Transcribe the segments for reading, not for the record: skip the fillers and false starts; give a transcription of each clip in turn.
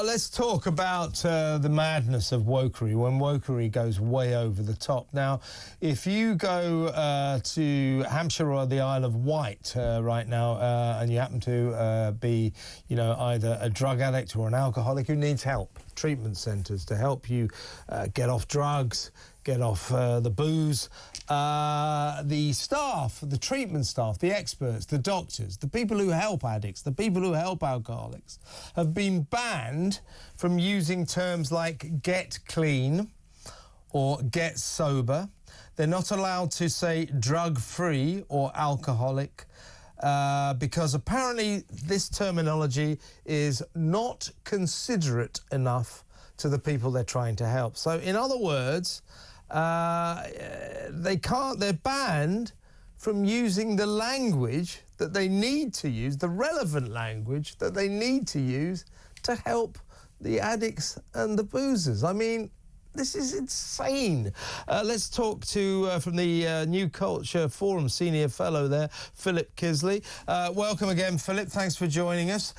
Let's talk about the madness of Wokery, when Wokery goes way over the top. Now, if you go to Hampshire or the Isle of Wight right now, and you happen to be, either a drug addict or an alcoholic who needs help, treatment centres to help you get off drugs, get off the booze. The staff, the treatment staff, the experts, the doctors, the people who help addicts, the people who help alcoholics have been banned from using terms like get clean or get sober. They're not allowed to say drug-free or alcoholic because apparently this terminology is not considerate enough to the people they're trying to help. So in other words, they're banned from using the language that they need to use, the relevant language that they need to use to help the addicts and the boozers. I mean, this is insane. Let's talk to, from the New Culture Forum, Senior Fellow there, Philip Kisley. Welcome again, Philip. Thanks for joining us.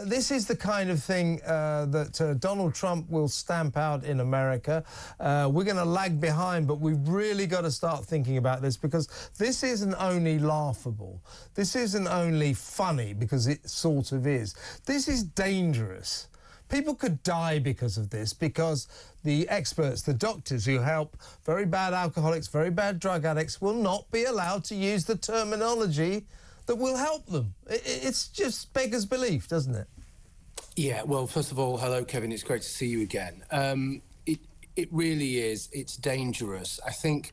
This is the kind of thing that Donald Trump will stamp out in America. We're going to lag behind, but we've really got to start thinking about this, because this isn't only laughable. This isn't only funny, because it sort of is. This is dangerous. People could die because of this, because the experts, the doctors who help very bad alcoholics, very bad drug addicts, will not be allowed to use the terminology that will help them. It's just beggars belief, doesn't it? Yeah, well, first of all, hello, Kevin. It's great to see you again. It really is. It's dangerous. I think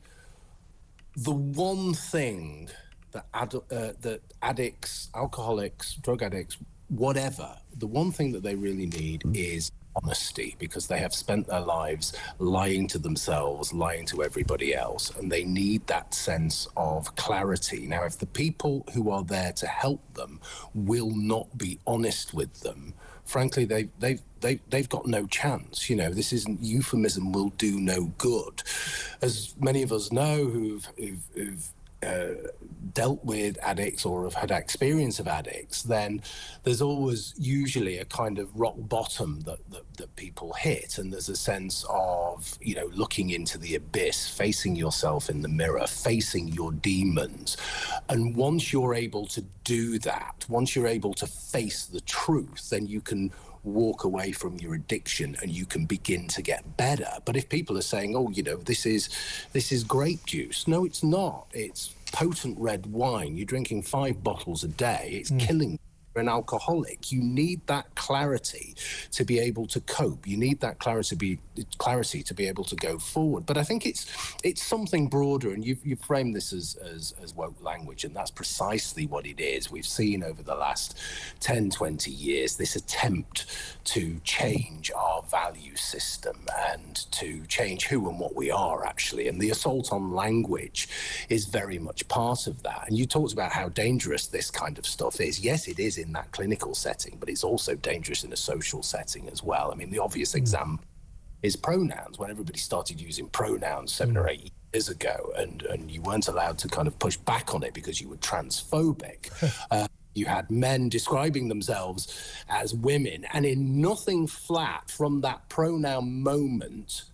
the one thing that addicts, alcoholics, drug addicts, whatever, the one thing that they really need is honesty, because they have spent their lives lying to themselves, lying to everybody else, and they need that sense of clarity. Now, if the people who are there to help them will not be honest with them, frankly, they've got no chance. This isn't euphemism, will do no good. As many of us know who've dealt with addicts or have had experience of addicts, then there's always usually a kind of rock bottom that people hit, and there's a sense of looking into the abyss, facing yourself in the mirror, facing your demons. And once you're able to do that, once you're able to face the truth, then you can walk away from your addiction and you can begin to get better. But if people are saying, oh, this is grape juice, no, it's not. It's potent red wine. You're drinking 5 bottles a day. It's killing you. You're an alcoholic. You need that clarity to be able to cope. You need that clarity to be able to go forward. But I think it's something broader, and you've framed this as woke language, and that's precisely what it is. We've seen over the last 10, 20 years this attempt to change our value system and to change who and what we are, actually. And the assault on language is very much part of that. And you talked about how dangerous this kind of stuff is. Yes, it is in that clinical setting, but it's also dangerous in a social setting as well. I mean, the obvious example is pronouns. When everybody started using pronouns 7 or 8 years ago, and you weren't allowed to kind of push back on it because you were transphobic. You had men describing themselves as women, and in nothing flat from that pronoun moment,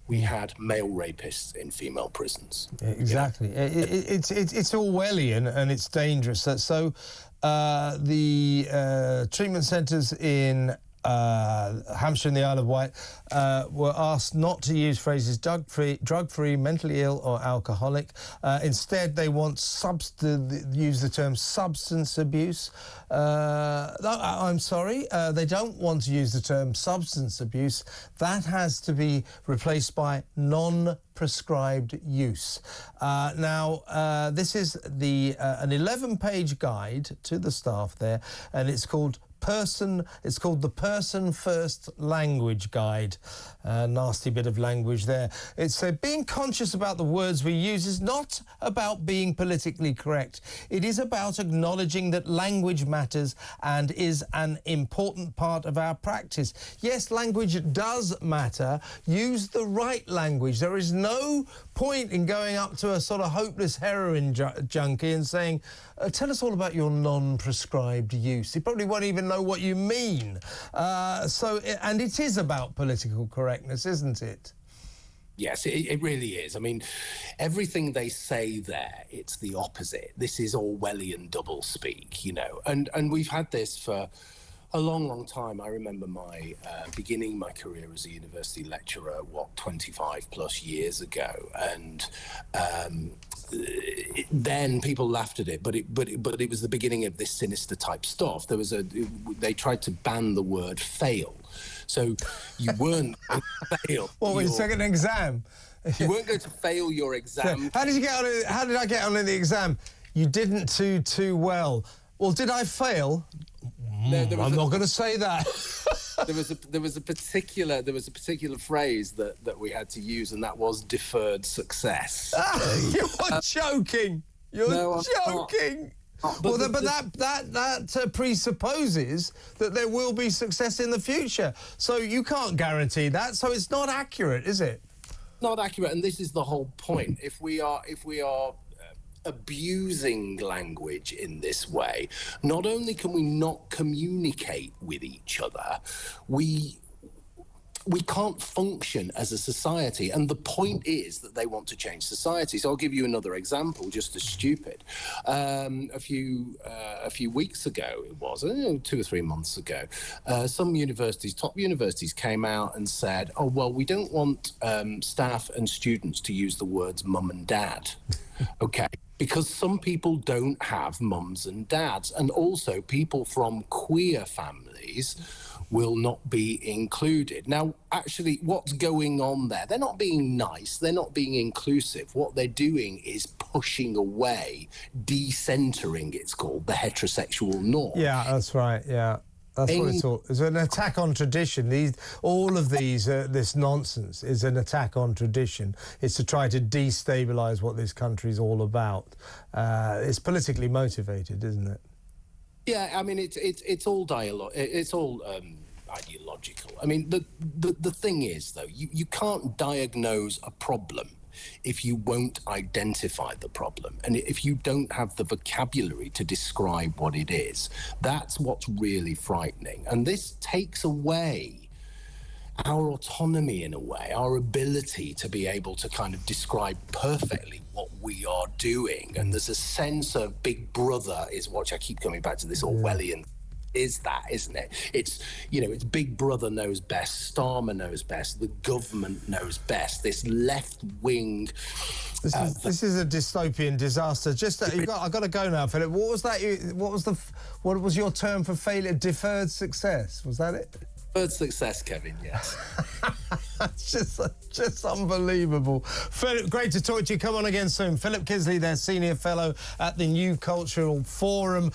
we had male rapists in female prisons. Exactly. It's Orwellian, and it's dangerous. So the treatment centres in Hampshire and the Isle of Wight were asked not to use phrases drug-free, mentally ill or alcoholic. Instead, they want use the term substance abuse. I'm sorry, they don't want to use the term substance abuse. That has to be replaced by non-prescribed use. Now, this is an 11-page guide to the staff there, and it's called the Person First Language Guide. Nasty bit of language there. It's being conscious about the words we use is not about being politically correct. It is about acknowledging that language matters and is an important part of our practice. Yes, language does matter. Use the right language. There is no point in going up to a sort of hopeless heroin junkie and saying, tell us all about your non-prescribed use. He probably won't even know what you mean. And it is about political correctness, isn't it? Yes, it really is. I mean, everything they say there, it's the opposite. This is Orwellian doublespeak, you know, and we've had this for a long time. I remember beginning my career as a university lecturer, 25 plus years ago, and then people laughed at it, but it was the beginning of this sinister type stuff. They tried to ban the word fail, so you weren't going to fail. What was your second exam? You weren't going to fail your exam. How did I get on in the exam? You didn't do too well. Well, did I fail? No, I'm not going to say that. there was a particular phrase that we had to use, and that was deferred success. You're joking. You're joking. But that presupposes that there will be success in the future. So you can't guarantee that. So it's not accurate, is it? Not accurate, and this is the whole point. If we are abusing language in this way, not only can we not communicate with each other, we can't function as a society. And the point is that they want to change society. So I'll give you another example, just as stupid. A few weeks ago, it was 2 or 3 months ago, some universities, top universities, came out and said, oh, well, we don't want staff and students to use the words mum and dad. Okay. Because some people don't have mums and dads, and also people from queer families will not be included. Now, actually, what's going on there? They're not being nice. They're not being inclusive. What they're doing is pushing away, decentering, it's called, the heterosexual norm. Yeah, that's right, yeah. That's what it's all. It's an attack on tradition. This nonsense is an attack on tradition. It's to try to destabilise what this country's all about. It's politically motivated, isn't it? Yeah, I mean, it's all dialogue. It's all ideological. I mean, the thing is, though, you can't diagnose a problem if you won't identify the problem, and if you don't have the vocabulary to describe what it is. That's what's really frightening, and this takes away our autonomy in a way, our ability to be able to kind of describe perfectly what we are doing. And there's a sense of Big Brother is what I keep coming back to, this Orwellian. Is that, isn't it? It's, you know, it's Big Brother knows best, Starmer knows best, the government knows best, this left-wing... This is a dystopian disaster. Just I've got to go now, Philip. What was that? What was your term for failure? Deferred success, was that it? Deferred success, Kevin, yes. just unbelievable. Philip, great to talk to you. Come on again soon. Philip Kisley, their Senior Fellow at the New Cultural Forum.